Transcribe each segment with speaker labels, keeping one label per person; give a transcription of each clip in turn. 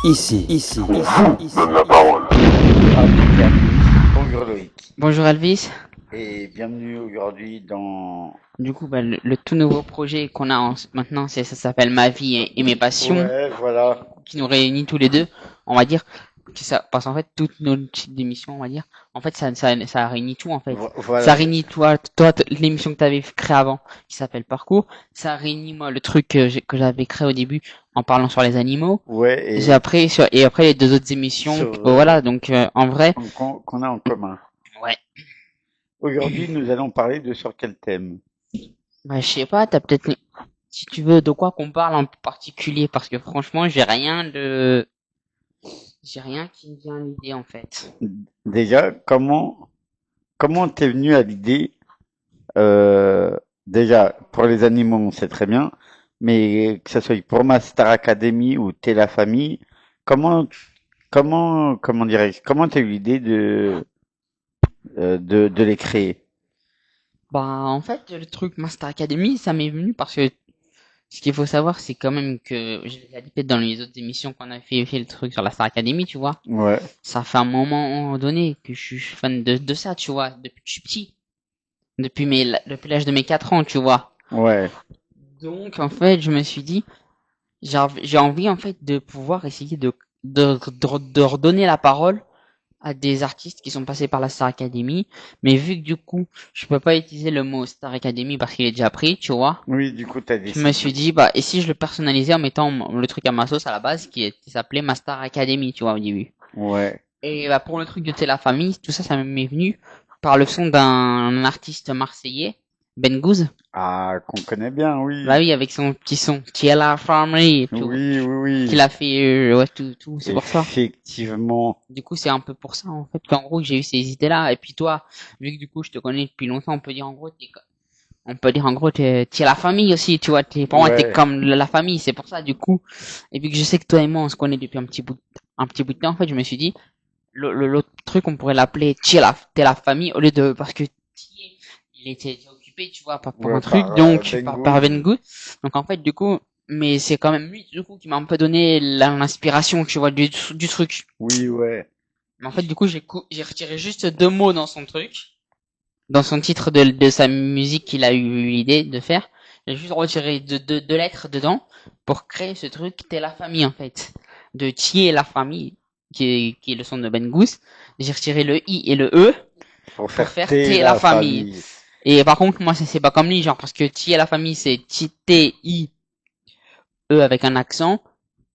Speaker 1: Donne la parole.
Speaker 2: Bonjour Loïc
Speaker 3: Bonjour Elvis.
Speaker 2: et bienvenue aujourd'hui dans...
Speaker 3: Du coup, le tout nouveau projet qu'on a maintenant, ça s'appelle Ma vie et mes passions,
Speaker 2: Ouais, voilà.
Speaker 3: qui nous réunit tous les deux. On va dire que ça, parce qu'en fait, toutes nos types d'émissions, on va dire, en fait, ça réunit tout en fait.
Speaker 2: Voilà.
Speaker 3: Ça réunit toi, l'émission que tu avais créée avant, qui s'appelle Parcours. Ça réunit moi le truc que j'avais créé au début en parlant sur les animaux.
Speaker 2: Ouais,
Speaker 3: Et après les deux autres émissions.
Speaker 2: Sur,
Speaker 3: Voilà, donc en vrai,
Speaker 2: qu'on a en commun.
Speaker 3: ouais.
Speaker 2: Aujourd'hui, nous allons parler de sur quel thème?
Speaker 3: Bah, je sais pas, t'as peut-être, si tu veux, de quoi qu'on parle en particulier, parce que franchement, j'ai rien qui me vient à l'idée, en fait.
Speaker 2: Déjà, comment t'es venu à l'idée déjà, pour les animaux, on sait très bien, mais que ce soit pour ma Star Academy ou T'es la famille, comment comment t'as eu l'idée de les créer?
Speaker 3: Bah, en fait, le truc Master Academy, ça m'est venu parce que ce qu'il faut savoir, c'est quand même que, je l'ai dit peut-être dans les autres émissions qu'on a fait le truc sur la Star Academy, tu vois.
Speaker 2: Ouais,
Speaker 3: Ça fait un moment donné que je suis fan de ça, tu vois, depuis que je suis petit. Depuis l'âge de mes 4 ans, tu vois.
Speaker 2: ouais,
Speaker 3: Donc, en fait, je me suis dit, j'ai envie, en fait, de pouvoir essayer de redonner la parole à des artistes qui sont passés par la Star Academy, mais vu que du coup, je peux pas utiliser le mot Star Academy parce qu'il est déjà pris, tu vois.
Speaker 2: oui, du coup, t'as
Speaker 3: Je me
Speaker 2: décidé.
Speaker 3: suis dit, bah, et si je le personnalisais en mettant le truc à ma sauce à la base, qui s'appelait ma Star Academy, tu vois, au début.
Speaker 2: Ouais.
Speaker 3: Et bah, pour le truc de C'est la famille, tout ça, ça m'est venu par le son d'un artiste marseillais, Ben Gouz.
Speaker 2: Ah, qu'on connaît bien, oui.
Speaker 3: Bah oui, avec son petit son, C'est la famille, tu vois,
Speaker 2: Oui, oui,
Speaker 3: qu'il
Speaker 2: oui.
Speaker 3: a fait, ouais, tout, c'est pour ça.
Speaker 2: Effectivement.
Speaker 3: Du coup, c'est un peu pour ça, en fait, qu'en gros, j'ai eu ces idées-là. Et puis toi, vu que du coup, je te connais depuis longtemps, on peut dire en gros, t'es la famille aussi, tu vois. Pour moi, t'es
Speaker 2: Ouais.
Speaker 3: comme la famille, c'est pour ça, du coup. Et vu que je sais que toi et moi, on se connaît depuis un petit bout de temps, en fait, je me suis dit, l'autre truc, on pourrait l'appeler t'es la famille, au lieu de, parce que Thier, il était occupé, tu vois, pour
Speaker 2: Ouais,
Speaker 3: un truc,
Speaker 2: par
Speaker 3: donc,
Speaker 2: Ben
Speaker 3: par
Speaker 2: Gouz.
Speaker 3: Ben Good. Donc, en fait, du coup, mais c'est quand même lui, du coup, qui m'a un peu donné l'inspiration, tu vois, du truc.
Speaker 2: Oui, ouais.
Speaker 3: Mais en fait, du coup, j'ai retiré juste deux mots dans son truc, dans son titre de sa musique qu'il a eu l'idée de faire. J'ai juste retiré deux lettres dedans pour créer ce truc T'es la famille, en fait. De Thier la famille, qui est le son de Ben Goose. J'ai retiré le I et le E
Speaker 2: Pour
Speaker 3: pour
Speaker 2: faire
Speaker 3: faire
Speaker 2: T'es
Speaker 3: T'es la
Speaker 2: la
Speaker 3: famille.
Speaker 2: famille.
Speaker 3: Et par contre, moi, c'est pas comme lui, genre, parce que Thier la famille, c'est T-I-E avec un accent.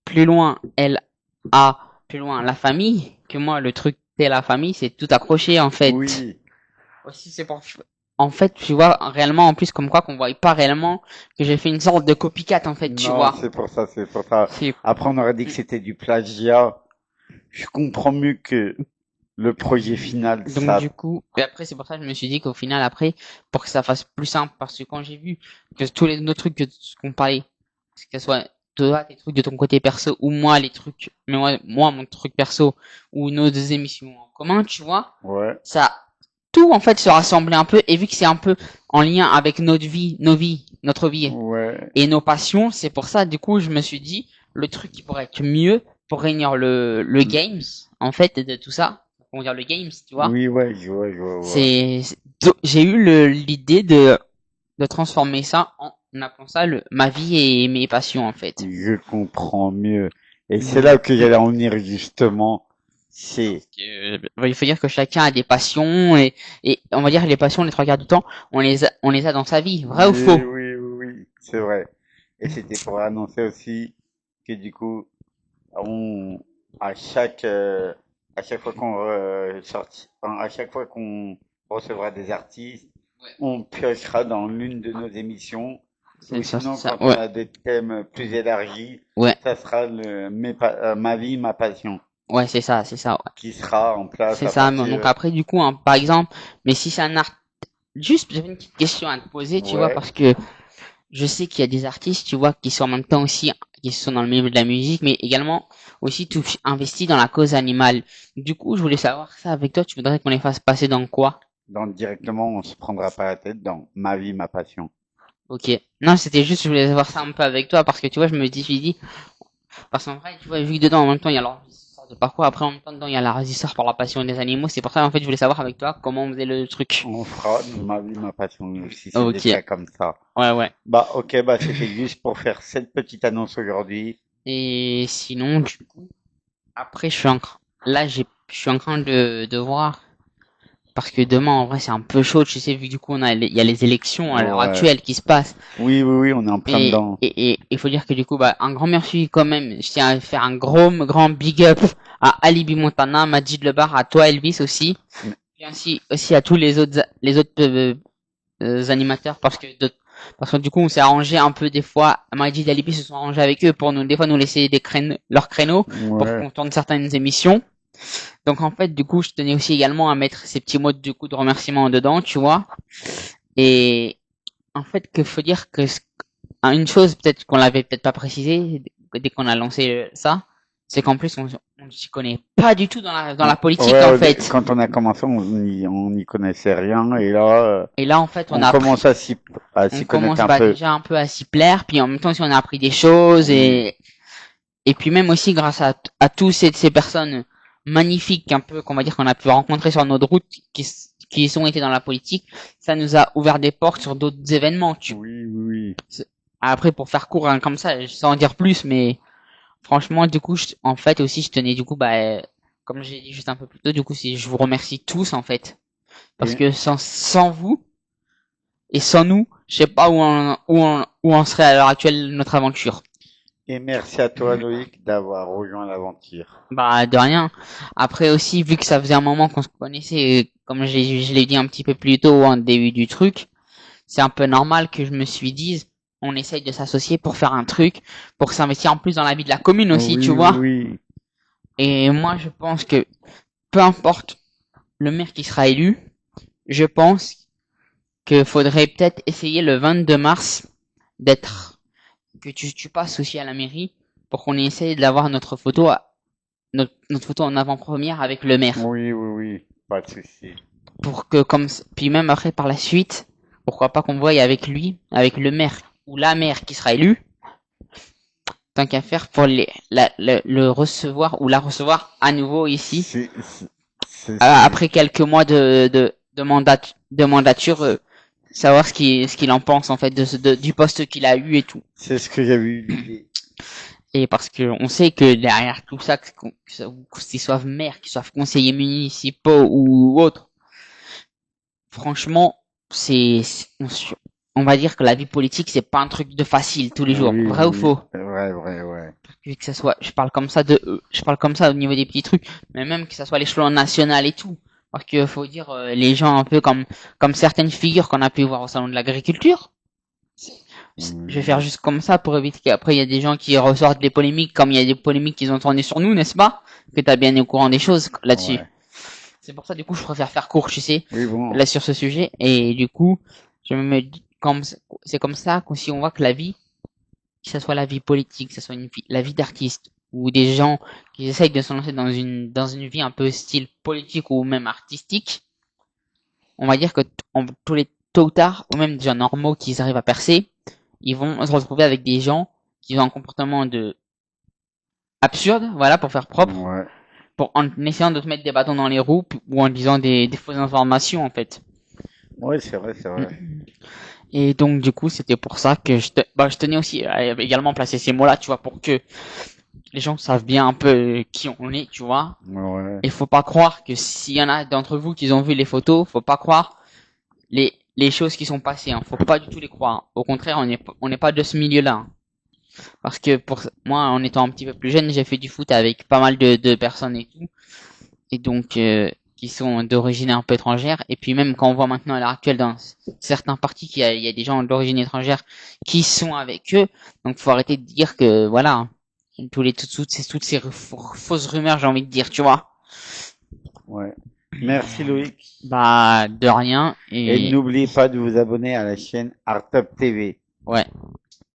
Speaker 3: Plus loin, L-A, plus loin, la famille. Que moi, le truc T'es la famille, c'est tout accroché, en fait.
Speaker 2: Oui.
Speaker 3: Aussi, c'est pour, en fait, tu vois, réellement, en plus, comme quoi qu'on voit pas réellement que j'ai fait une sorte de copycat, en fait, tu
Speaker 2: Non,
Speaker 3: vois.
Speaker 2: c'est pour ça, c'est pour ça.
Speaker 3: C'est,
Speaker 2: Après, on aurait dit que c'était du plagiat. Je comprends mieux que le projet final,
Speaker 3: donc,
Speaker 2: ça.
Speaker 3: du coup, et après, c'est pour ça que je me suis dit qu'au final, après, pour que ça fasse plus simple, parce que quand j'ai vu que tous les autres trucs qu'on parlait, que ce soit toi, tes trucs de ton côté perso, ou moi, les trucs, mais moi, mon truc perso, ou nos deux émissions en commun, tu vois,
Speaker 2: Ouais.
Speaker 3: ça, tout, en fait, se rassemblait un peu, et vu que c'est un peu en lien avec notre vie,
Speaker 2: Ouais.
Speaker 3: et nos passions, c'est pour ça, du coup, je me suis dit, le truc qui pourrait être mieux pour réunir le games, en fait, de tout ça, on va dire le games, tu vois,
Speaker 2: Oui, ouais, je vois.
Speaker 3: j'ai eu l'idée de transformer ça en appelant ça ma vie et mes passions, en fait.
Speaker 2: Je comprends mieux. Et c'est là que j'allais en venir justement. C'est,
Speaker 3: Il faut dire que chacun a des passions et on va dire les passions, les trois quarts du temps, on les a dans sa vie, vrai ou faux?
Speaker 2: oui, c'est vrai. Et c'était pour annoncer aussi que du coup, on, à à chaque fois à chaque fois qu'on recevra des artistes,
Speaker 3: Ouais.
Speaker 2: on piochera dans l'une de nos émissions. Ou
Speaker 3: C'est
Speaker 2: sinon,
Speaker 3: ça,
Speaker 2: quand on a des thèmes plus élargis,
Speaker 3: ouais,
Speaker 2: ça sera ma vie, ma passion,
Speaker 3: ouais, c'est ça, ouais.
Speaker 2: qui sera en place
Speaker 3: C'est
Speaker 2: à
Speaker 3: ça, mais donc
Speaker 2: partir,
Speaker 3: après, du coup, hein, par exemple, mais si c'est un art, juste, j'avais une petite question à te poser, tu vois,
Speaker 2: ouais,
Speaker 3: parce que je sais qu'il y a des artistes, tu vois, qui sont en même temps aussi, qui sont dans le milieu de la musique, mais également aussi tout investis dans la cause animale. Du coup, je voulais savoir ça avec toi, tu voudrais qu'on les fasse passer dans quoi?
Speaker 2: directement, on se prendra pas la tête dans ma vie, ma passion.
Speaker 3: Ok. Non, c'était juste, je voulais savoir ça un peu avec toi, parce que tu vois, je me suis dit, Parce qu'en vrai, tu vois, vu que dedans, en même temps, il y a l'enregistreur de parcours, après, en même temps, dedans, il y a l'enregistreur par la passion des animaux. C'est pour ça, en fait, je voulais savoir avec toi comment on faisait le truc.
Speaker 2: On fera ma vie, ma passion aussi, c'est des
Speaker 3: Ok.
Speaker 2: cas comme ça.
Speaker 3: Ouais, ouais.
Speaker 2: Bah, ok, bah, c'était juste pour faire cette petite annonce aujourd'hui.
Speaker 3: Et sinon, du coup, après, là, je suis en train de voir. Parce que demain, en vrai, c'est un peu chaud, tu sais, vu que du coup, il y a les élections à l'heure
Speaker 2: Ouais.
Speaker 3: actuelle qui se passent.
Speaker 2: Oui, oui, oui, on est en plein dedans.
Speaker 3: Et il faut dire que du coup, bah, un grand merci quand même. Je tiens à faire un grand big up à Alibi Montana, Majid Lebar, à toi Elvis aussi. Et ainsi aussi à tous les autres animateurs parce que du coup, on s'est arrangé un peu des fois. Majid et Alibi se sont arrangés avec eux pour nous, des fois, nous laisser leurs créneaux pour
Speaker 2: Ouais.
Speaker 3: qu'on tourne certaines émissions. Donc en fait, du coup, je tenais aussi également à mettre ces petits mots du coup de remerciement dedans, tu vois. Et en fait, que faut dire que une chose peut-être qu'on l'avait peut-être pas précisé dès qu'on a lancé ça, c'est qu'en plus on s'y connaît pas du tout dans la politique
Speaker 2: Ouais,
Speaker 3: en fait.
Speaker 2: quand on a commencé, on n'y connaissait rien, et là,
Speaker 3: Et là en fait,
Speaker 2: on commence à
Speaker 3: on
Speaker 2: s'y connaître
Speaker 3: commence
Speaker 2: un
Speaker 3: bah,
Speaker 2: peu.
Speaker 3: déjà un peu à s'y plaire, puis en même temps si on a appris des choses
Speaker 2: Oui,
Speaker 3: et puis même aussi grâce à tous ces personnes magnifiques un peu qu'on va dire qu'on a pu rencontrer sur notre route qui sont été dans la politique, ça nous a ouvert des portes sur d'autres événements.
Speaker 2: oui, oui,
Speaker 3: Après pour faire court hein, comme ça, sans en dire plus, mais franchement du coup en fait aussi je tenais du coup bah comme j'ai dit juste un peu plus tôt, du coup je vous remercie tous en fait
Speaker 2: oui.
Speaker 3: parce que sans vous et sans nous, je sais pas où on serait à l'heure actuelle notre aventure.
Speaker 2: Et merci à toi, Loïc, d'avoir rejoint l'aventure.
Speaker 3: Bah de rien. Après aussi, vu que ça faisait un moment qu'on se connaissait, et comme je l'ai dit un petit peu plus tôt en début du truc, c'est un peu normal que je me suis dit, on essaye de s'associer pour faire un truc, pour s'investir en plus dans la vie de la commune aussi, tu
Speaker 2: Oui,
Speaker 3: vois.
Speaker 2: oui,
Speaker 3: Et moi, je pense que peu importe le maire qui sera élu, je pense que faudrait peut-être essayer le 22 mars d'être, que tu passes aussi à la mairie pour qu'on essaye d'avoir notre photo en avant-première avec le maire.
Speaker 2: oui, oui, oui, pas de souci.
Speaker 3: Pour que puis même après par la suite, pourquoi pas qu'on voie avec lui, avec le maire ou la maire qui sera élue, tant qu'à faire pour le recevoir ou la recevoir à nouveau ici,
Speaker 2: C'est
Speaker 3: après quelques mois de mandature, savoir ce qu'il en pense en fait du poste qu'il a eu et tout.
Speaker 2: c'est ce que j'avais eu l'idée.
Speaker 3: Et parce que on sait que derrière tout ça, qu'ils soient maires, qu'ils soient conseillers municipaux ou autres, franchement, on va dire que la vie politique, c'est pas un truc de facile tous les jours.
Speaker 2: Oui,
Speaker 3: Vrai ou
Speaker 2: oui,
Speaker 3: faux?
Speaker 2: vrai, vrai, ouais.
Speaker 3: Vu que ça soit, je parle comme ça au niveau des petits trucs, mais même que ça soit à l'échelon national et tout. Parce que faut dire, les gens un peu comme certaines figures qu'on a pu voir au salon de l'agriculture. Je vais faire
Speaker 2: Oui,
Speaker 3: juste comme ça pour éviter qu'après il y a des gens qui ressortent des polémiques comme il y a des polémiques qui ont tourné sur nous, n'est-ce pas? Que t'as bien au courant des choses là-dessus.
Speaker 2: ouais.
Speaker 3: C'est pour ça, du coup, je préfère faire court, tu sais,
Speaker 2: Oui, bon.
Speaker 3: là, sur ce sujet. Et du coup, je me dis, c'est comme ça que si on voit que la vie, que ce soit la vie politique, que ce soit la vie d'artiste, ou des gens qui essayent de se lancer dans une vie un peu style politique ou même artistique, on va dire que tous les tôt ou tard, ou même des gens normaux qui arrivent à percer, ils vont se retrouver avec des gens qui ont un comportement de absurde, voilà, pour faire propre,
Speaker 2: Ouais.
Speaker 3: en essayant de te mettre des bâtons dans les roues, ou en disant des fausses informations, en fait.
Speaker 2: Ouais, c'est vrai, c'est vrai.
Speaker 3: Et donc du coup, c'était pour ça que je tenais aussi à également placer ces mots-là, tu vois, pour que les gens savent bien un peu qui on est, tu vois.
Speaker 2: Ouais.
Speaker 3: Et faut pas croire que s'il y en a d'entre vous qui ont vu les photos, faut pas croire les choses qui sont passées, hein. Faut pas du tout les croire. Au contraire, on n'est pas de ce milieu-là, hein. Parce que pour moi, en étant un petit peu plus jeune, j'ai fait du foot avec pas mal de personnes et tout. Et donc qui sont d'origine un peu étrangère, et puis même quand on voit maintenant à l'heure actuelle dans certains partis il y a des gens d'origine étrangère qui sont avec eux, donc faut arrêter de dire que voilà, toutes ces fausses rumeurs, j'ai envie de dire, tu vois.
Speaker 2: Ouais. Merci Loïc.
Speaker 3: Bah de rien.
Speaker 2: Et
Speaker 3: Et
Speaker 2: n'oubliez pas de vous abonner à la chaîne Artop TV.
Speaker 3: ouais.